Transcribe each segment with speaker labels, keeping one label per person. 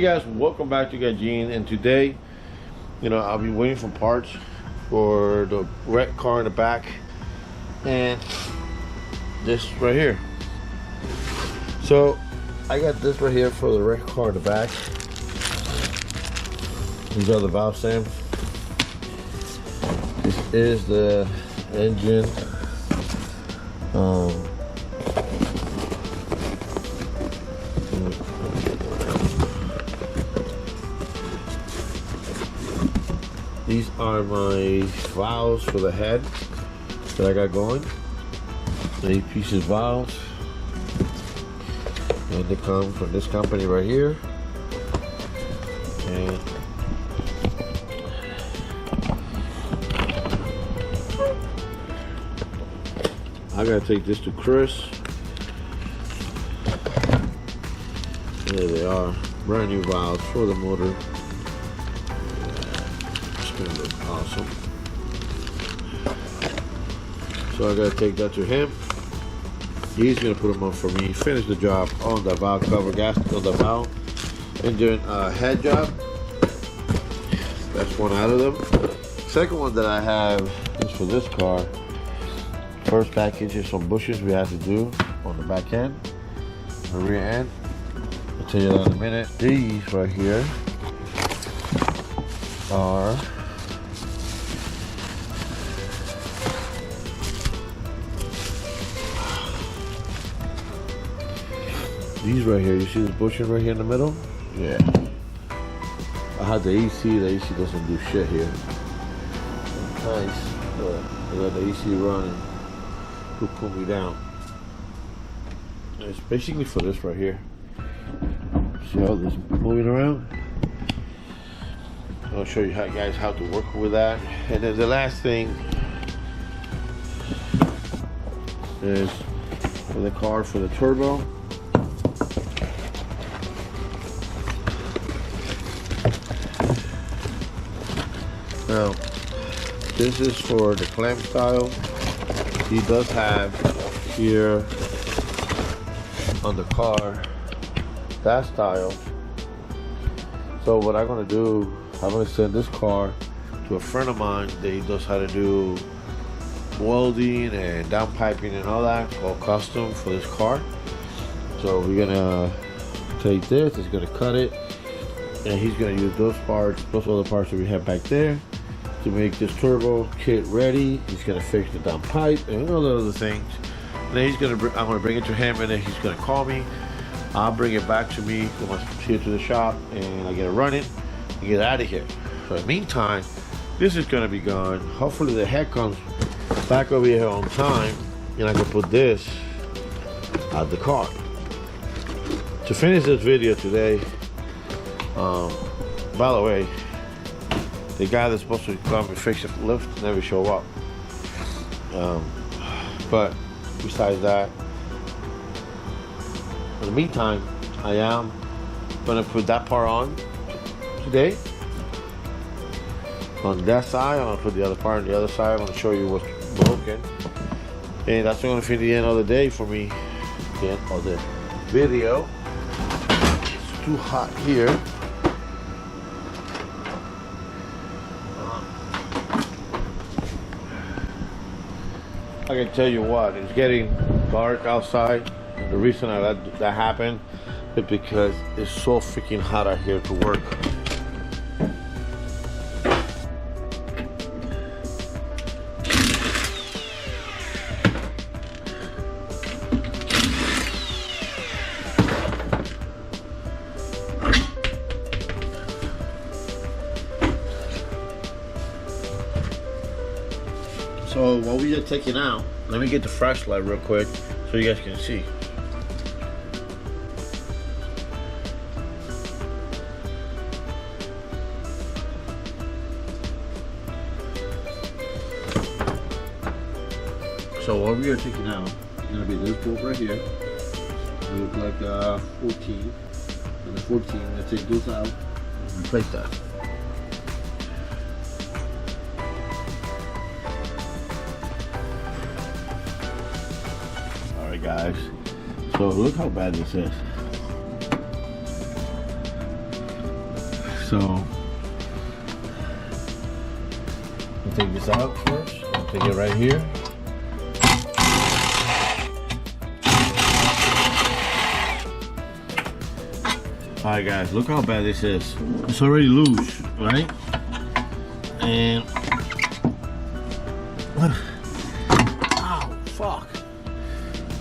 Speaker 1: guys, welcome back to Gene, and today, I'll be waiting for parts for the red car in the back and this right here. So I got this right here for the red car in the back. These are the valve stems. This is the engine. These are my valves for the head that I got going. 8 pieces valves. And they come from this company right here. And I gotta take this to Chris. There they are. Brand new valves for the motor. Gonna look awesome. So I gotta take that to him. He's gonna put them on for me. Finish the job on the valve cover gasket on the valve engine head job. That's one out of them. Second one that I have is for this car. First package is some bushes we have to do on the back end, the rear end. I'll tell you that in a minute. These right here are these right here. You see this bushing right here in the middle? Yeah. I had the AC. The AC doesn't do shit here. Nice. I got the AC running to cool me down. It's basically for this right here. See how this is moving around? I'll show you guys how to work with that. And then the last thing is for the car for the turbo. Now, this is for the clamp style. He does have here on the car that style. So what I'm gonna do, I'm gonna send this car to a friend of mine that he knows how to do welding and down piping and all that, all custom for this car. So we're gonna take this, he's gonna cut it, and he's gonna use those parts, those other parts that we have back there, to make this turbo kit ready. He's gonna fix the down pipe and all the other things. And then I'm gonna bring it to him, and then he's gonna call me. I'll bring it back to me, come here to the shop, and I get it running and get out of here. So in the meantime, this is gonna be gone. Hopefully the head comes back over here on time, and I can put this out the car. To finish this video today, by the way, the guy that's supposed to come and fix the lift never show up. But besides that, in the meantime, I am gonna put that part on today. On that side, I'm gonna put the other part on the other side. I'm gonna show you what's broken. And that's gonna be the end of the day for me. The end of the video. It's too hot here. I can tell you what, it's getting dark outside. The reason I let that happen is because it's so freaking hot out here to work. So what we are taking out, let me get the flashlight real quick so you guys can see. So what we are taking out is gonna be this bolt right here. It looks like 14. And the 14, let's take this out and replace that. Alright guys, so look how bad this is. So you take this out first. I'll take it right here. Alright guys, look how bad this is. It's already loose, right? And ow, fuck.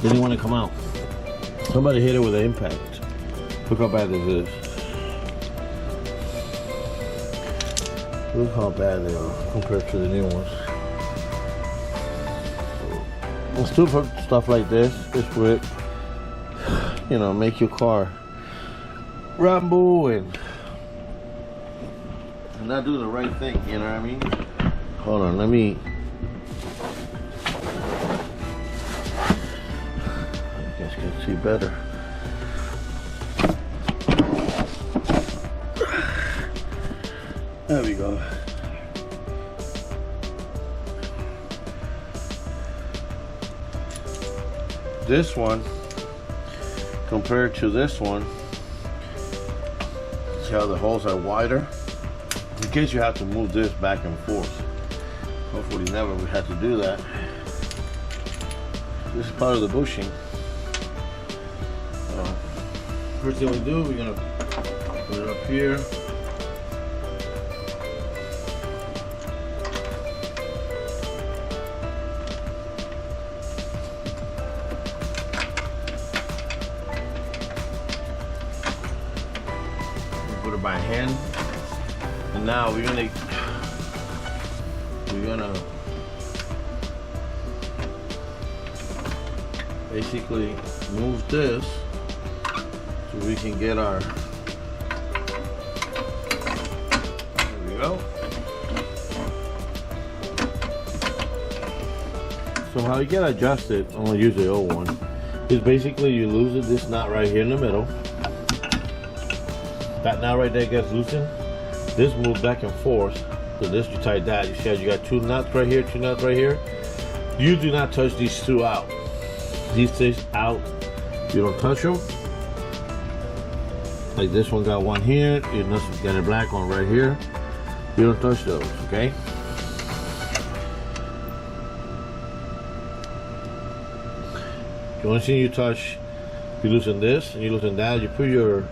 Speaker 1: Didn't want to come out. Somebody hit it with an impact. Look how bad this is. Look how bad they are compared to the new ones. And still for stuff like this, this would, you know, make your car rumble and not do the right thing, you know what I mean? Hold on, let me. I guess I can see better. There we go. This one compared to this one, see how the holes are wider? In case you have to move this back and forth. Hopefully never we have to do that. This is part of the bushing. First thing we do, we're gonna put it up here. Put it by hand, and now we're gonna basically move this so we can get our. There we go. So how you get adjusted, I'm gonna use the old one, is basically you lose this knot right here in the middle. That knot right there gets loosened. This moves back and forth. So this, you tighten that. You see how you got two knots right here, two knots right here. You do not touch these two out. These things out, you don't touch them. Like this one got one here. You got a black one right here. You don't touch those, okay? The only thing you touch, you loosen this and you loosen that. You put your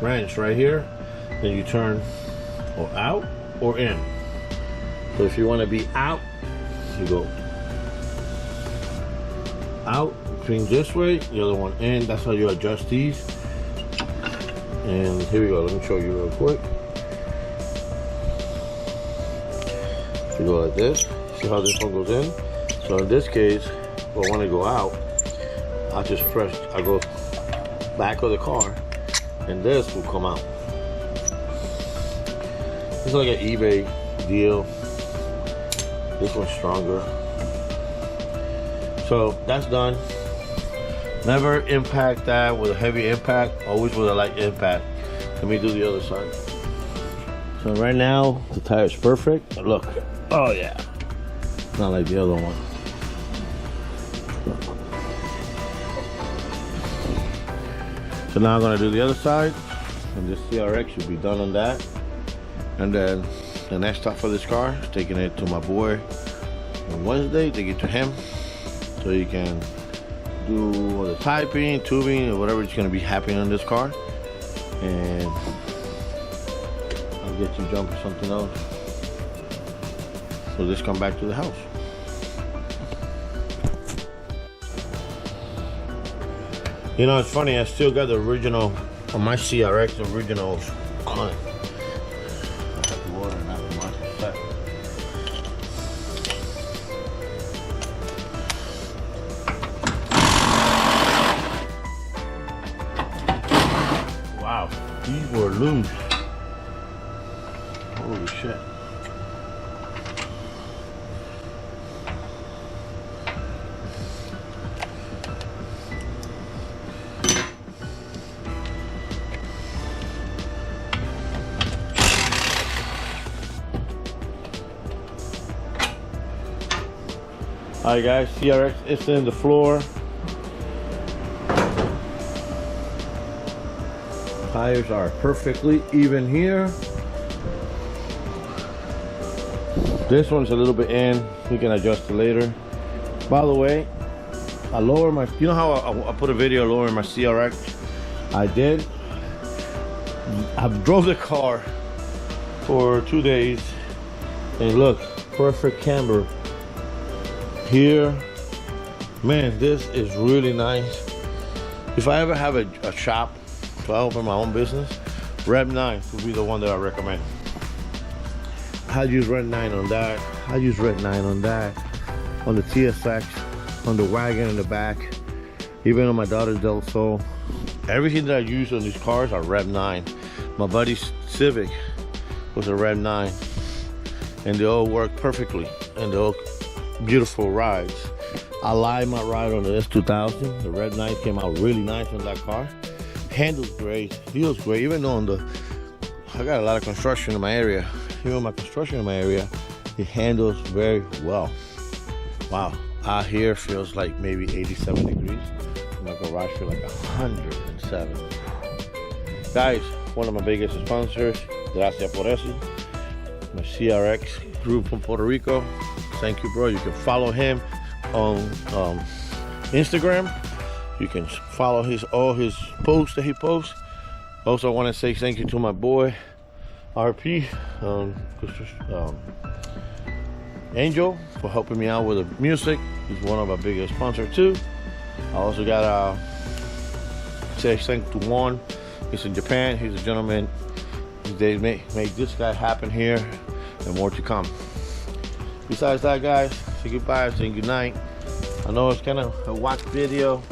Speaker 1: wrench right here, then you turn or out or in. So if you want to be out, you go out, swing this way, the other one in. That's how you adjust these. And here we go, let me show you real quick. So you go like this, see how this one goes in? So in this case, if I want to go out, I just press, I go back of the car, and this will come out. It's like an eBay deal. This one's stronger. So that's done. Never impact that with a heavy impact, always with a light impact. Let me do the other side. So right now, the tire is perfect. Look, oh yeah. Not like the other one. So now I'm gonna do the other side, and this CRX should be done on that. And then the next stop for this car is taking it to my boy on Wednesday, take it to him, so he can do the typing, tubing, or whatever is gonna be happening on this car. And I'll get you jump or something else. So this come back to the house. You know, it's funny, I still got the original, on my CRX, the originals on it. I have the water and not the set. Wow, these were loose. Holy shit. Alright guys, CRX is in the floor. Tires are perfectly even here. This one's a little bit in. We can adjust it later. By the way, I lower my, you know how I put a video lowering my CRX? I did. I drove the car for 2 days and look, perfect camber here. Man, this is really nice. If I ever have a shop, if I open my own business, REV9 would be the one that I recommend. I use REV9 on that. I use REV9 on that, on the TSX, on the wagon in the back, even on my daughter's Del Sol. Everything that I use on these cars are REV9. My buddy's Civic was a REV9, and they all work perfectly, and they're all beautiful rides. I like my ride on the S2000. The REV9 came out really nice on that car. Handles great, feels great, even though I got a lot of construction in my area. Even my construction in my area, it handles very well. Wow, out here feels like maybe 87 degrees. My garage feels like 107. Guys, one of my biggest sponsors, gracias por eso. My CRX group from Puerto Rico. Thank you, bro. You can follow him on Instagram. You can follow all his posts that he posts. Also, I want to say thank you to my boy RP Angel for helping me out with the music. He's one of our biggest sponsors too. I also got say thank to Juan. He's in Japan. He's a gentleman. They make this guy happen here, and more to come. Besides that, guys, say goodbye, say goodnight. I know it's kind of a whack video,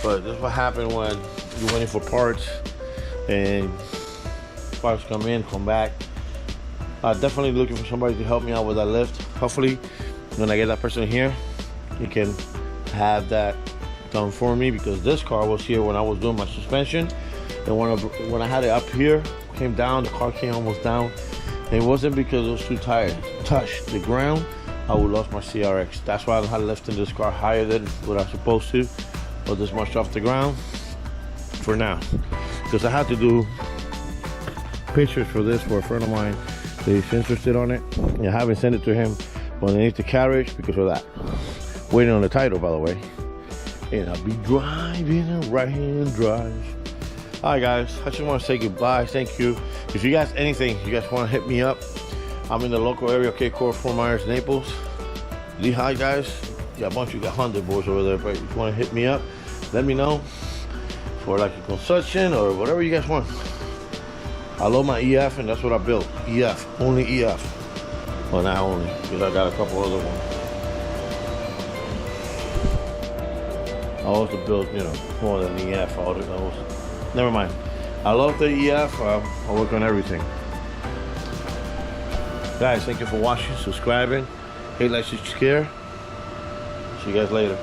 Speaker 1: but this is what happened when you're waiting for parts and parts come in, come back. Definitely looking for somebody to help me out with that lift. Hopefully, when I get that person here, he can have that done for me, because this car was here when I was doing my suspension, and when I had it up here, came down, the car came almost down. And it wasn't because it was too tired. Touched the ground, I would lost my CRX. That's why I'm not lifting this car higher than what I'm supposed to, or this much off the ground for now, because I had to do pictures for this for a friend of mine that he's interested on it. And I haven't sent it to him underneath the carriage because of that. Waiting on the title, by the way. And I'll be driving a right-hand drive. All right, guys, I just want to say goodbye. Thank you. If you guys anything, you guys want to hit me up, I'm in the local area, Cape Coral, Fort Myers, Naples, Lehigh, guys. Got a bunch of 100 boys over there, but if you want to hit me up, let me know for like a consultation or whatever you guys want. I love my EF, and that's what I built. EF, only EF. Well, not only, because I got a couple other ones. I also built, you know, more than the EF. Never mind. I love the EF. I work on everything. Guys, thank you for watching, subscribing. Hate, like, share. See you guys later.